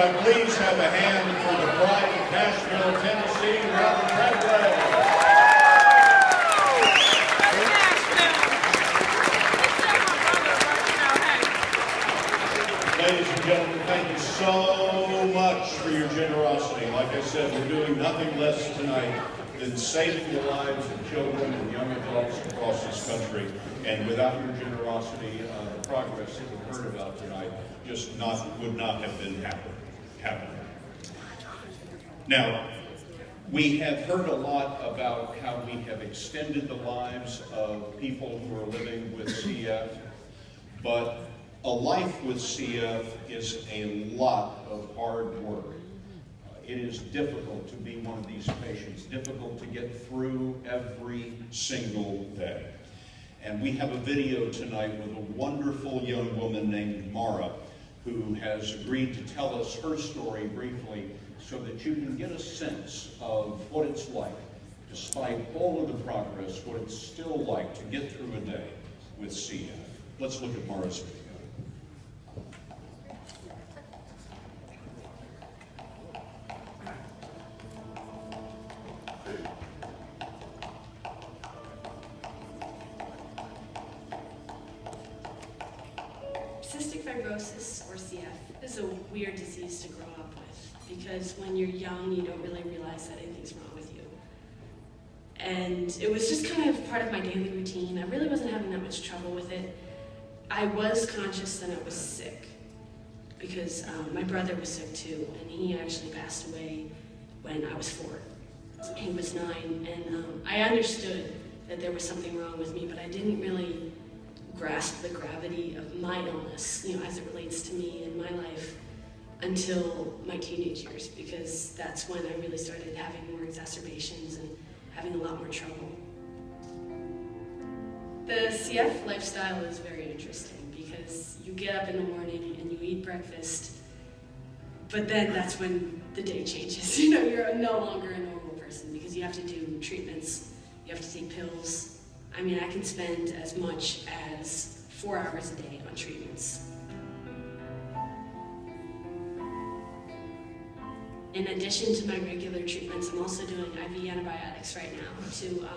I please have a hand for the Bryant, Nashville, Tennessee, Robert Bradley. Ladies and gentlemen, thank you so much for your generosity. Like I said, we're doing nothing less tonight than saving the lives of children and young adults across this country. And without your generosity, the progress that we've heard about tonight just would not have been happening. Now, we have heard a lot about how we have extended the lives of people who are living with CF, but a life with CF is a lot of hard work. It is difficult to be one of these patients, difficult to get through every single day. And we have a video tonight with a wonderful young woman named Mara, who has agreed to tell us her story briefly so that you can get a sense of what it's like, despite all of the progress, what it's still like to get through a day with CF. Let's look at Mara's video. Cystic fibrosis, or CF, is a weird disease to grow up with because when you're young, you don't really realize that anything's wrong with you. And it was just kind of part of my daily routine. I really wasn't having that much trouble with it. I was conscious that I was sick because my brother was sick too, and he actually passed away when I was 4. He was 9, and I understood that there was something wrong with me, but I didn't really grasp the gravity of my illness, as it relates to me and my life until my teenage years, because that's when I really started having more exacerbations and having a lot more trouble. The CF lifestyle is very interesting because you get up in the morning and you eat breakfast, but then that's when the day changes. You're no longer a normal person because you have to do treatments, you have to take pills. I mean, I can spend as much as 4 hours a day on treatments. In addition to my regular treatments, I'm also doing IV antibiotics right now to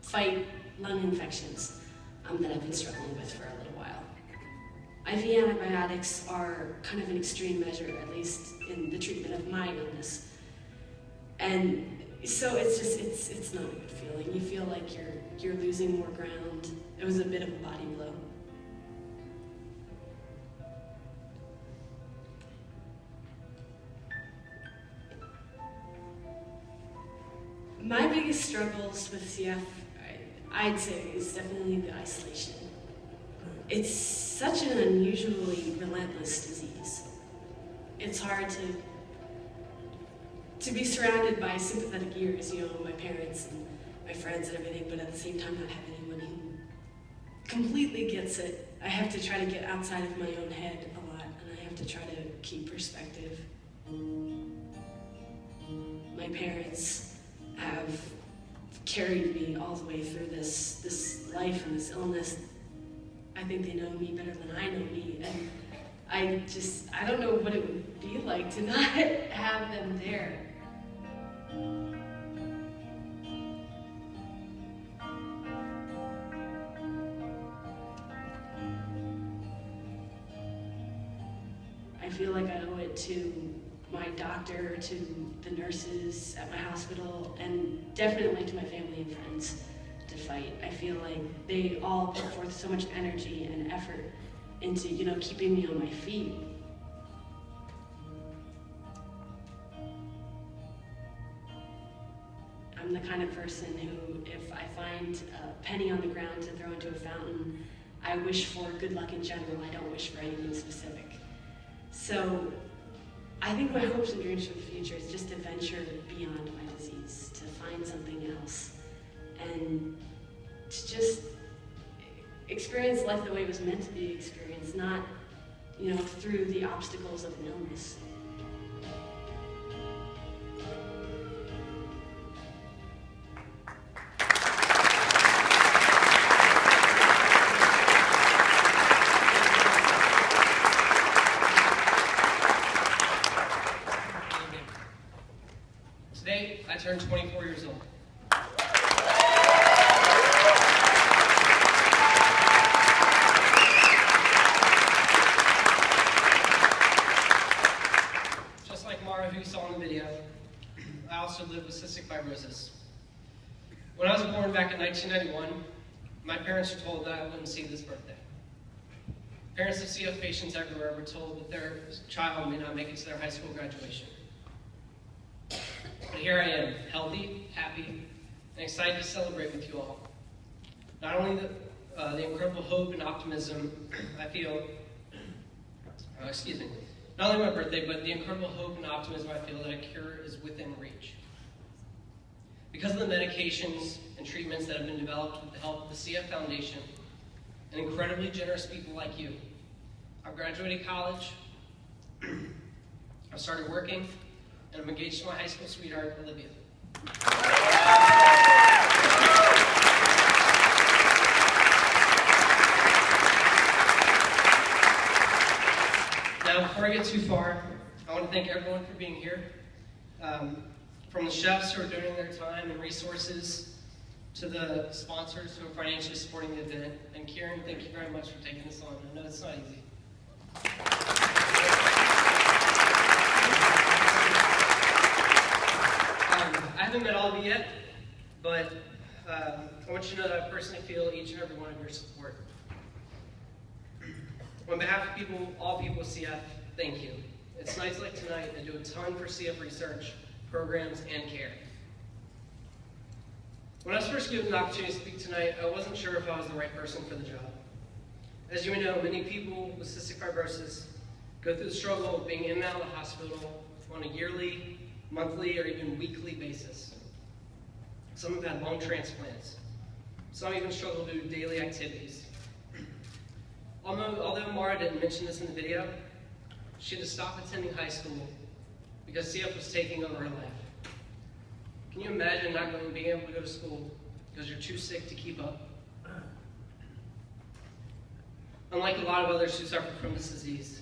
fight lung infections that I've been struggling with for a little while. IV antibiotics are kind of an extreme measure, at least in the treatment of my illness. And so it's not a good feeling. You feel like you're losing more ground. It was a bit of a body blow. My biggest struggles with CF, I'd say, is definitely the isolation. It's such an unusually relentless disease. It's hard to be surrounded by sympathetic ears, my parents and my friends and everything, but at the same time not have anyone who completely gets it. I have to try to get outside of my own head a lot, and I have to try to keep perspective. My parents have carried me all the way through this life and this illness. I think they know me better than I know me, and I don't know what it would be like to not have them there. I feel like I owe it to my doctor, to the nurses at my hospital, and definitely to my family and friends to fight. I feel like they all put forth so much energy and effort into, keeping me on my feet. I'm the kind of person who, if I find a penny on the ground to throw into a fountain, I wish for good luck in general. I don't wish for anything specific. So I think my hopes and dreams for the future is just to venture beyond my disease, to find something else, and to just experience life the way it was meant to be experienced, not, through the obstacles of an illness. turned 24 years old. Just like Mara, who you saw in the video, I also live with cystic fibrosis. When I was born back in 1991, my parents were told that I wouldn't see this birthday. Parents of CF patients everywhere were told that their child may not make it to their high school graduation. But here I am, healthy, happy, and excited to celebrate with you all. Not only the incredible hope and optimism I feel, not only my birthday, but the incredible hope and optimism I feel that a cure is within reach. Because of the medications and treatments that have been developed with the help of the CF Foundation and incredibly generous people like you, I've graduated college, I've started working, and I'm engaged to my high school sweetheart, Olivia. Now, before I get too far, I want to thank everyone for being here. From the chefs who are donating their time and resources, to the sponsors who are financially supporting the event. And Kieran, thank you very much for taking this on. I know it's not easy. I haven't met all of you yet, but I want you to know that I personally feel each and every one of your support. On behalf of all people with CF, thank you. It's nights like tonight that do a ton for CF research, programs, and care. When I was first given the opportunity to speak tonight, I wasn't sure if I was the right person for the job. As you may know, many people with cystic fibrosis go through the struggle of being in and out of the hospital on a yearly, monthly, or even weekly basis. Some have had lung transplants. Some even struggle to do daily activities. Although Mara didn't mention this in the video, she had to stop attending high school because CF was taking over her life. Can you imagine not being able to go to school because you're too sick to keep up? Unlike a lot of others who suffer from this disease,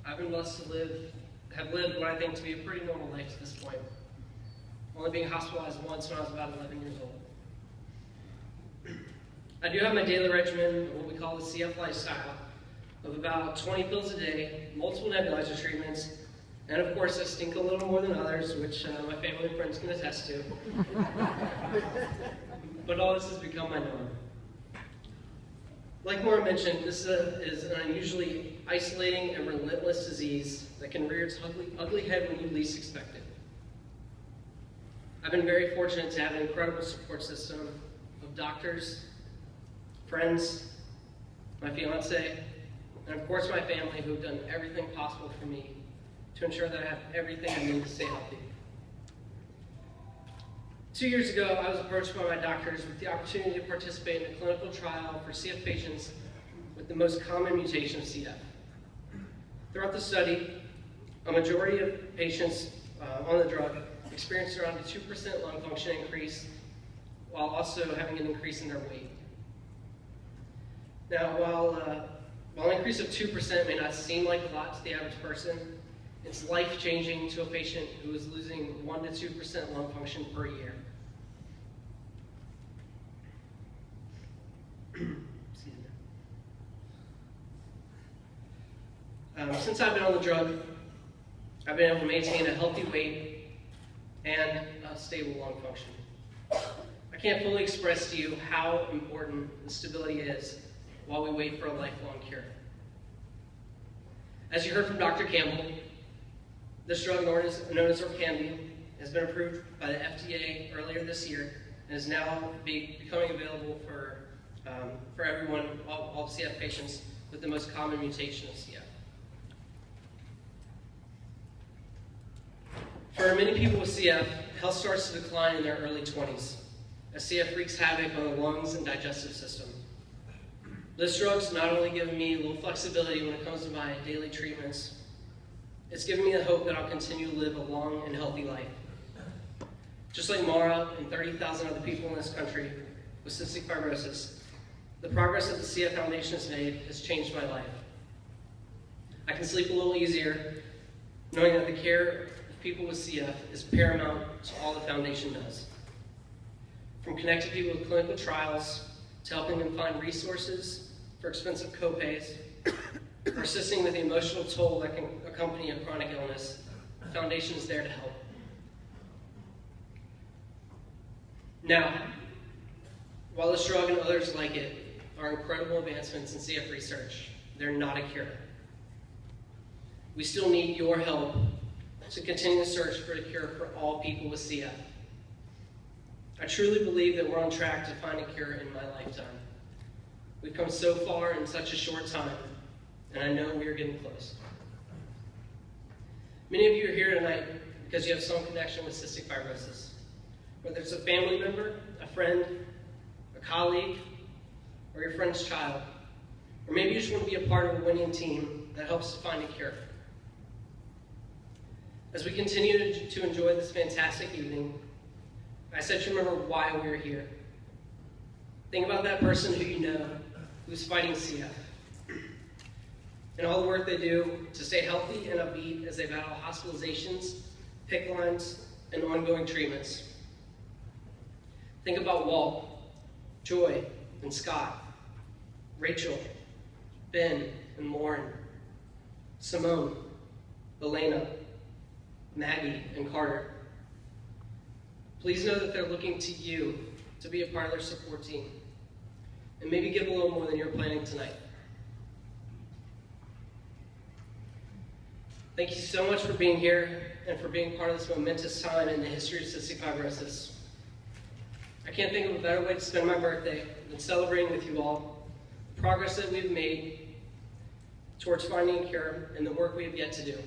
I've been blessed to have lived what I think to be a pretty normal life to this point, only being hospitalized once when I was about 11 years old. I do have my daily regimen, what we call the CF lifestyle, of about 20 pills a day, multiple nebulizer treatments, and of course I stink a little more than others, which my family and friends can attest to. But all this has become my norm. Like Maura mentioned, this is an unusually isolating and relentless disease that can rear its ugly head when you least expect it. I've been very fortunate to have an incredible support system of doctors, friends, my fiance, and of course my family, who have done everything possible for me to ensure that I have everything I need to stay healthy. 2 years ago, I was approached by my doctors with the opportunity to participate in a clinical trial for CF patients with the most common mutation of CF. Throughout the study, a majority of patients on the drug experienced around a 2% lung function increase, while also having an increase in their weight. Now, while an increase of 2% may not seem like a lot to the average person, it's life-changing to a patient who is losing 1 to 2% lung function per year. Since I've been on the drug, I've been able to maintain a healthy weight and a stable lung function. I can't fully express to you how important the stability is while we wait for a lifelong cure. As you heard from Dr. Campbell, this drug, known as Orkambi, has been approved by the FDA earlier this year and is now becoming available for everyone, all CF patients with the most common mutation of CF. For many people with CF, health starts to decline in their early 20s, as CF wreaks havoc on the lungs and digestive system. This drug's not only given me a little flexibility when it comes to my daily treatments, it's given me the hope that I'll continue to live a long and healthy life. Just like Mara and 30,000 other people in this country with cystic fibrosis, the progress that the CF Foundation has made has changed my life. I can sleep a little easier knowing that the care for people with CF is paramount to all the foundation does. From connecting people with clinical trials, to helping them find resources for expensive copays, or assisting with the emotional toll that can accompany a chronic illness, the foundation is there to help. Now, while this drug and others like it are incredible advancements in CF research, they're not a cure. We still need your help to continue the search for a cure for all people with CF. I truly believe that we're on track to find a cure in my lifetime. We've come so far in such a short time, and I know we are getting close. Many of you are here tonight because you have some connection with cystic fibrosis. Whether it's a family member, a friend, a colleague, or your friend's child. Or maybe you just want to be a part of a winning team that helps to find a cure. As we continue to enjoy this fantastic evening, I said to remember why we're here. Think about that person who you know who's fighting CF and all the work they do to stay healthy and upbeat as they battle hospitalizations, PICC lines, and ongoing treatments. Think about Walt, Joy, and Scott, Rachel, Ben, and Lauren, Simone, Elena, Maggie, and Carter. Please know that they're looking to you to be a part of their support team, and maybe give a little more than you're planning tonight. Thank you so much for being here and for being part of this momentous time in the history of cystic fibrosis. I can't think of a better way to spend my birthday than celebrating with you all the progress that we've made towards finding a cure and the work we have yet to do.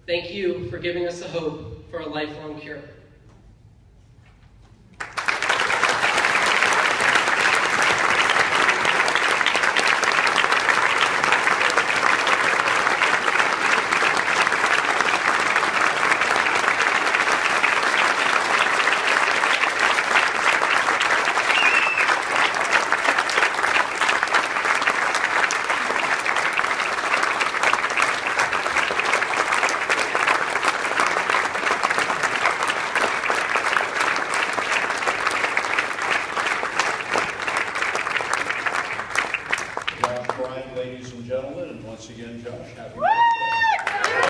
Thank you for giving us the hope for a lifelong cure.